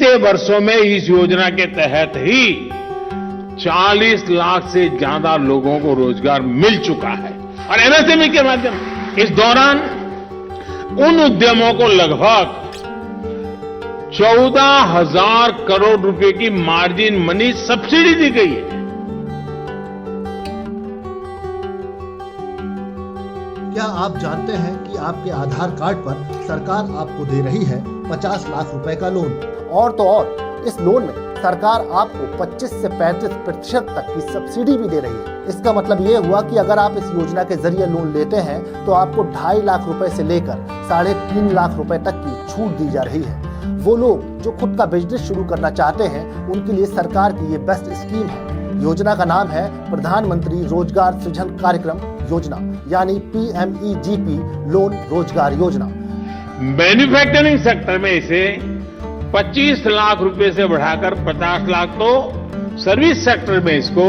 बीते वर्षों में इस योजना के तहत ही 40 लाख से ज्यादा लोगों को रोजगार मिल चुका है। और एमएसएमई के माध्यम इस दौरान उन उद्यमों को लगभग 14,000 करोड़ रुपए की मार्जिन मनी सब्सिडी दी गई है। क्या आप जानते हैं कि आपके आधार कार्ड पर सरकार आपको दे रही है 50 लाख रुपए का लोन? और तो और इस लोन में सरकार आपको 25 से 35% तक की सब्सिडी भी दे रही है। इसका मतलब ये हुआ कि अगर आप इस योजना के जरिए लोन लेते हैं तो आपको 2.5 लाख रुपए से लेकर 3.5 लाख रुपए तक की छूट दी जा रही है। वो लोग जो खुद का बिजनेस शुरू करना चाहते हैं उनके लिए सरकार की ये बेस्ट स्कीम है। योजना का नाम है प्रधानमंत्री रोजगार सृजन कार्यक्रम योजना, यानी PMEGP लोन रोजगार योजना। मैन्युफैक्चरिंग सेक्टर में इसे 25 लाख रुपए से बढ़ाकर 50 लाख, तो सर्विस सेक्टर में इसको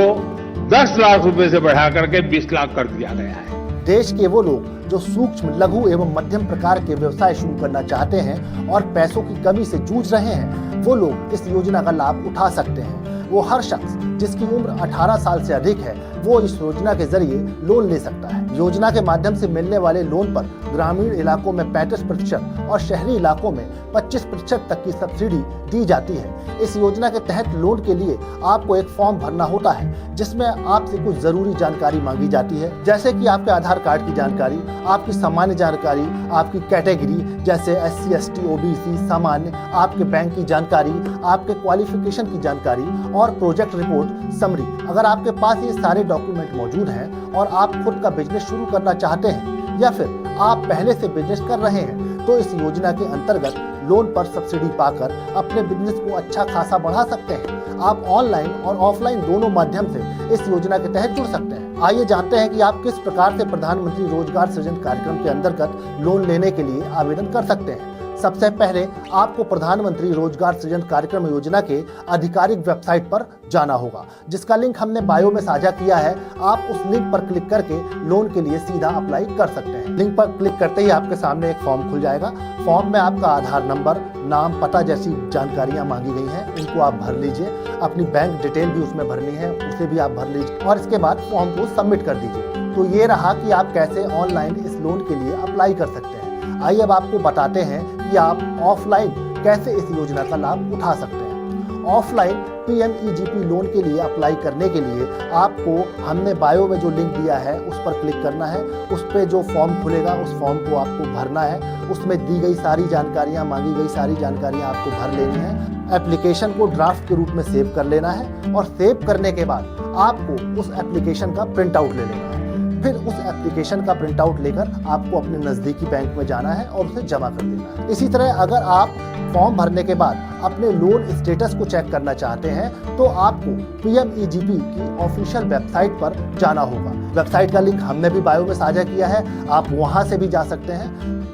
10 लाख रुपए से बढ़ाकर के 20 लाख कर दिया गया है। देश के वो लोग जो सूक्ष्म, लघु एवं मध्यम प्रकार के व्यवसाय शुरू करना चाहते हैं और पैसों की कमी से जूझ रहे हैं, वो लोग इस योजना का लाभ उठा सकते हैं। वो हर शख्स जिसकी उम्र 18 साल से अधिक है वो इस योजना के जरिए लोन ले सकता है। योजना के माध्यम से मिलने वाले लोन पर ग्रामीण इलाकों में 35% और शहरी इलाकों में 25% तक की सब्सिडी दी जाती है। इस योजना के तहत लोन के लिए आपको एक फॉर्म भरना होता है जिसमें आपसे कुछ जरूरी जानकारी मांगी जाती है, जैसे कि आपके आधार कार्ड की जानकारी, आपकी सामान्य जानकारी, आपकी कैटेगरी जैसे SC, ST, OBC सामान्य, आपके बैंक की जानकारी, आपके क्वालिफिकेशन की जानकारी और प्रोजेक्ट रिपोर्ट समरी। अगर आपके पास ये सारे डॉक्यूमेंट मौजूद हैं और आप खुद का बिजनेस शुरू करना चाहते हैं या फिर आप पहले से बिजनेस कर रहे हैं तो इस योजना के अंतर्गत लोन पर सब्सिडी पाकर अपने बिजनेस को अच्छा खासा बढ़ा सकते हैं। आप ऑनलाइन और ऑफलाइन दोनों माध्यम से इस योजना के तहत जुड़ सकते हैं। आइए जानते हैं कि आप किस प्रकार से प्रधानमंत्री रोजगार सृजन कार्यक्रम के अंतर्गत लोन लेने के लिए आवेदन कर सकते हैं। सबसे पहले आपको प्रधानमंत्री रोजगार सृजन कार्यक्रम योजना के आधिकारिक वेबसाइट पर जाना होगा, जिसका लिंक हमने बायो में साझा किया है। आप उस लिंक पर क्लिक करके लोन के लिए सीधा अप्लाई कर सकते हैं। लिंक पर क्लिक करते ही आपके सामने एक फॉर्म खुल जाएगा। फॉर्म में आपका आधार नंबर, नाम, पता जैसी जानकारियां मांगी गई हैं, उनको आप भर लीजिए। अपनी बैंक डिटेल भी उसमें भरनी है, उसे भी आप भर लीजिए और इसके बाद फॉर्म को सबमिट कर दीजिए। तो ये रहा कि आप कैसे ऑनलाइन इस लोन के लिए अप्लाई कर सकते हैं। आइए अब आपको बताते हैं कि आप ऑफलाइन कैसे इस योजना का लाभ उठा सकते हैं। ऑफलाइन PMEGP लोन के लिए अप्लाई करने के लिए आपको हमने बायो में जो लिंक दिया है उस पर क्लिक करना है। उस पर जो फॉर्म खुलेगा उस फॉर्म को आपको भरना है। उसमें दी गई सारी जानकारियां, मांगी गई सारी जानकारियां आपको भर लेनी है। एप्लीकेशन को ड्राफ्ट के रूप में सेव कर लेना है और सेव करने के बाद आपको उस एप्लीकेशन का प्रिंट आउट ले लेना है। फिर उस एप्लीकेशन का प्रिंट आउट लेकर आपको अपने नजदीकी बैंक में जाना है और उसे जमा कर देना है। इसी तरह अगर आप फॉर्म भरने के बाद अपने लोन स्टेटस को चेक करना चाहते हैं तो आपको PMEGP की ऑफिशियल वेबसाइट पर जाना होगा। वेबसाइट का लिंक हमने भी बायो में साझा किया है, आप वहां से भी जा सकते हैं।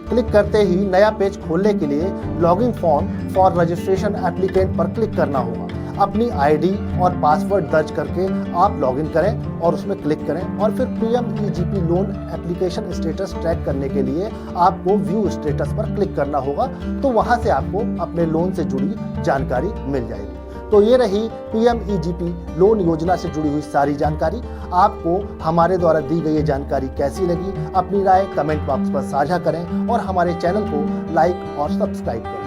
क्लिक करते ही नया पेज खोलने के लिए login form for registration applicant पर क्लिक करना होगा। अपनी ID और पासवर्ड दर्ज करके आप लॉगिन करें और उसमें क्लिक करें और फिर PMEGP loan application status track करने के लिए आपको व्यू स्टेटस पर क्लिक करना होगा। तो वहां से आपको अपने लोन से जुड़ी जानकारी मिल जाएगी। तो ये रही PMEGP लोन योजना से जुड़ी हुई सारी जानकारी। आपको हमारे द्वारा दी गई ये जानकारी कैसी लगी, अपनी राय कमेंट बॉक्स पर साझा करें और हमारे चैनल को लाइक और सब्सक्राइब करें।